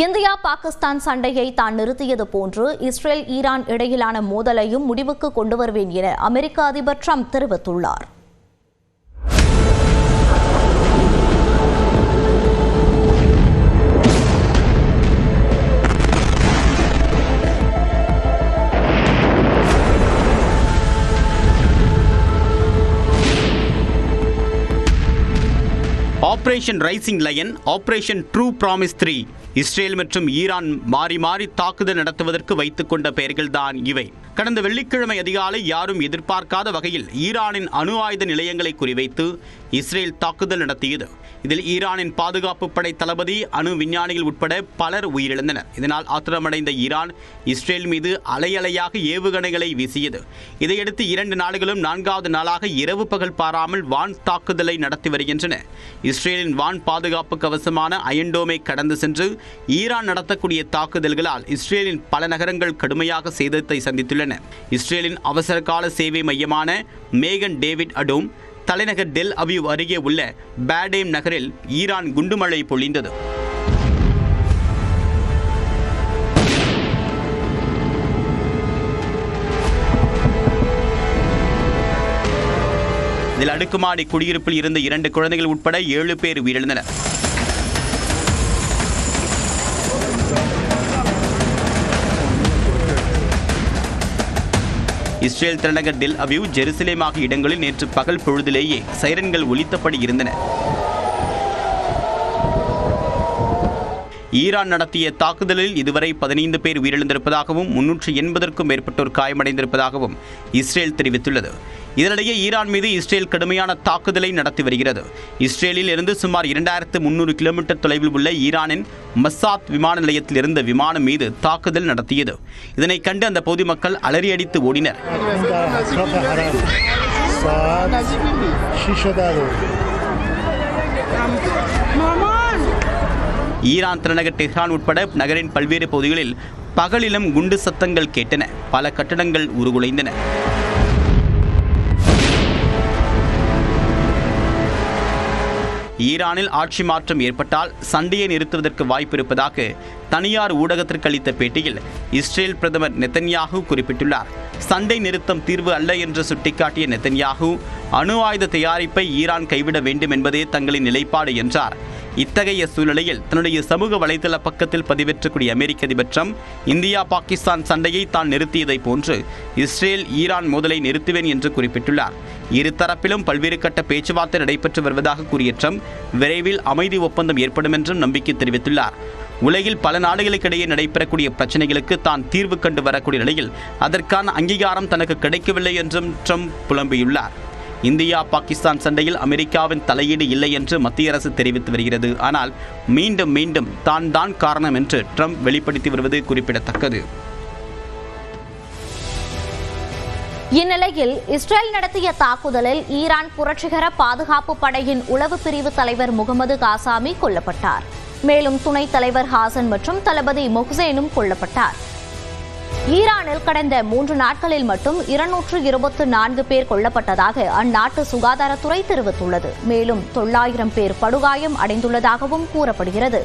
India Pakistan சண்டையை தான் நிறுத்தியது போன்று இஸ்ரேல் ஈரான் இடையிலான மோதலையும் முடிவுக்கு கொண்டு வருவேன் என அமெரிக்க அதிபர் ட்ரம்ப் தெரிவித்துள்ளார். Operation rising lion, operation true promise 3 Israel மற்றும் ஈரான் மாறி மாறி தாக்குதல் நடத்துவதற்கு வைத்துக் கொண்ட பெயர்கள்தான் இவை. கடந்த வெள்ளிக்கிழமை அதிகாலை யாரும் எதிர்பார்க்காத வகையில் ஈரானின் அணு ஆயுத நிலையங்களை குறிவைத்து இஸ்ரேல் தாக்குதல் நடத்தியது. இதில் ஈரானின் பாதுகாப்பு படை தளபதி, அணு விஞ்ஞானிகள் உட்பட பலர் உயிரிழந்தனர். இதனால் ஆத்திரமடைந்த ஈரான் இஸ்ரேல் மீது அலையலையாக ஏவுகணைகளை வீசியது. இதையடுத்து 2 நாடுகளும் 4வது நாளாக இரவு பகல் பாராமல் வான் தாக்குதலை நடத்தி வருகின்றன. இஸ்ரேலின் வான் பாதுகாப்பு கவசமான அயன்டோமை கடந்து சென்று ஈரான் நடத்தக்கூடிய தாக்குதல்களால் இஸ்ரேலின் பல நகரங்கள் கடுமையாக சேதத்தை சந்தித்துள்ளன. இஸ்ரேலின் அவசர கால சேவை மையமான மேகன் டேவிட் அடோம் தலைநகர் டெல் அவிவ் அருகே உள்ள பேடேம் நகரில் ஈரான் குண்டுமழை பொழிந்தது. இதில் அடுக்குமாடி குடியிருப்பில் இருந்த 2 குழந்தைகள் உட்பட 7 பேர் உயிரிழந்தனர். இஸ்ரேல் தலைநகர் டெல் அவிவ், ஜெருசலேம் ஆகிய இடங்களில் நேற்று பகல் பொழுதிலேயே சைரன்கள் ஒலித்தபடி இருந்தன. ஈரான் நடத்திய தாக்குதலில் இதுவரை 15 பேர் உயிரிழந்திருப்பதாகவும் 380க்கும் மேற்பட்டோர் காயமடைந்திருப்பதாகவும் இஸ்ரேல் தெரிவித்துள்ளது. இதனிடையே ஈரான் மீது இஸ்ரேல் கடுமையான தாக்குதலை நடத்தி வருகிறது. இஸ்ரேலில் இருந்து சுமார் 2300 கிலோமீட்டர் தொலைவில் உள்ள ஈரானின் மஸ்ஸாத் விமான நிலையத்தில் இருந்த விமானம் மீது தாக்குதல் நடத்தியது. இதனை கண்டு அந்த பொதுமக்கள் அலறியடித்து ஓடினர். ஈரான் தலைநகர் டெஹ்ரான் உட்பட நகரின் பல்வேறு பகுதிகளில் பகலிலும் குண்டு சத்தங்கள் கேட்டன. பல கட்டடங்கள் உருகுலைந்தன. ஈரானில் ஆட்சி மாற்றம் ஏற்பட்டால் சண்டையை நிறுத்துவதற்கு வாய்ப்பு இருப்பதாக தனியார் ஊடகத்திற்கு அளித்த பேட்டியில் இஸ்ரேல் பிரதமர் நெத்தன்யாகு குறிப்பிட்டுள்ளார். சண்டை நிறுத்தம் தீர்வு அல்ல என்று சுட்டிக்காட்டிய நெத்தன்யாகு, அணு ஆயுத தயாரிப்பை ஈரான் கைவிட வேண்டும் என்பதே தங்களின் நிலைப்பாடு என்றார். இத்தகைய சூழ்நிலையில் தன்னுடைய சமூக வலைதள பக்கத்தில் பதிவேற்றக்கூடிய அமெரிக்க அதிபர் ட்ரம்ப், இந்தியா பாகிஸ்தான் சண்டையை தான் நிறுத்தியதை போன்று இஸ்ரேல் ஈரான் மோதலை நிறுத்துவேன் என்று குறிப்பிட்டுள்ளார். இருதரப்பிலும் பல்வேறு கட்ட பேச்சுவார்த்தை நடைபெற்று வருவதாக கூறிய ட்ரம்ப், விரைவில் அமைதி ஒப்பந்தம் ஏற்படும் என்றும் நம்பிக்கை தெரிவித்துள்ளார். உலகில் பல நாடுகளுக்கிடையே நடைபெறக்கூடிய பிரச்சனைகளுக்கு தான் தீர்வு கண்டு வரக்கூடிய நிலையில் அதற்கான அங்கீகாரம் தனக்கு கிடைக்கவில்லை என்றும் ட்ரம்ப் புலம்பியுள்ளார். இந்தியா பாகிஸ்தான் சண்டையில் அமெரிக்காவின் தலையீடு இல்லை என்று மத்திய அரசு தெரிவித்து வருகிறது. ஆனால் மீண்டும் மீண்டும் தான் காரணம் என்று ட்ரம்ப் வெளிப்படுத்தி வருவது குறிப்பிடத்தக்கது. இந்நிலையில் இஸ்ரேல் நடத்திய தாக்குதலில் ஈரான் புரட்சிகர பாதுகாப்பு படையின் உளவு பிரிவு தலைவர் முகமது காசாமி கொல்லப்பட்டார். மேலும் துணைத் தலைவர் ஹாசன் மற்றும் தளபதி மொஹ்சேனும் கொல்லப்பட்டார். ஈரானில் கடந்த 3 நாட்களில் மட்டும் 224 பேர் கொல்லப்பட்டதாக அந்நாட்டு சுகாதாரத்துறை தெரிவித்துள்ளது. மேலும் 900 பேர் படுகாயம் அடைந்துள்ளதாகவும் கூறப்படுகிறது.